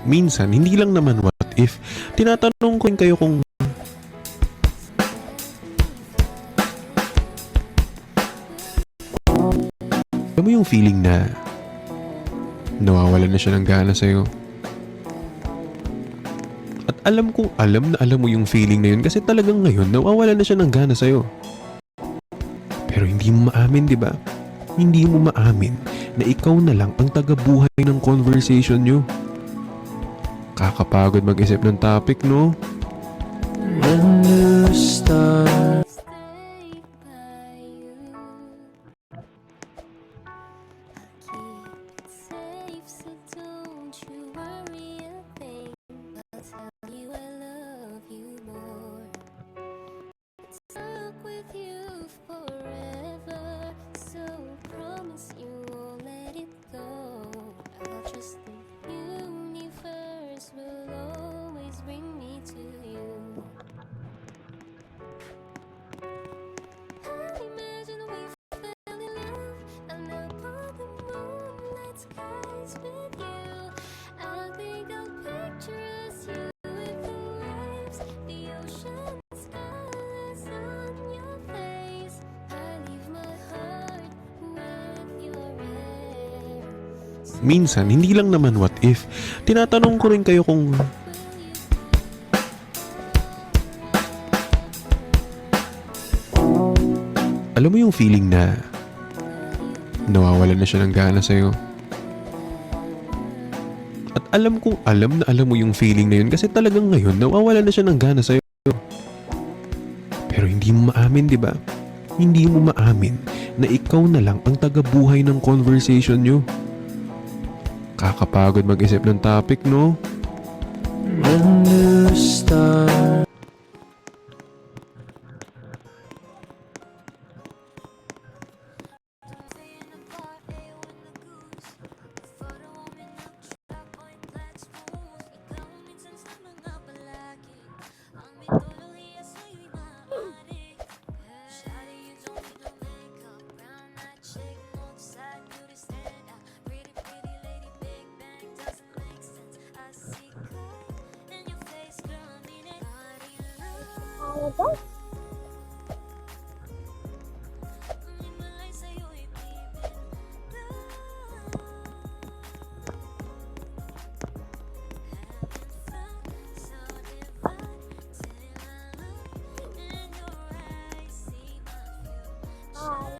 Minsan, hindi lang naman what if. Tinatanong ko rin kayo kung alam mo yung feeling na nawawalan na siya ng gana sa'yo. At alam kong alam na alam mo yung feeling na yun kasi talagang ngayon nawawalan na siya ng gana sa'yo. Pero hindi mo maamin, di ba? Hindi mo maamin na ikaw na lang ang tagabuhay ng conversation nyo. Kakapagod mag-isip ng topic, no? When you start Minsan, hindi lang naman what if. Tinatanong ko rin kayo kung alam mo yung feeling na nawawalan na siya ng gana sa'yo. At alam kong alam na alam mo yung feeling na yun kasi talagang ngayon nawawalan na siya ng gana sa'yo. Pero hindi mo maamin, di ba? Hindi mo maamin na ikaw na lang ang tagabuhay ng conversation nyo. Kakapagod mag-isip ng topic, no? when you start Ano ba?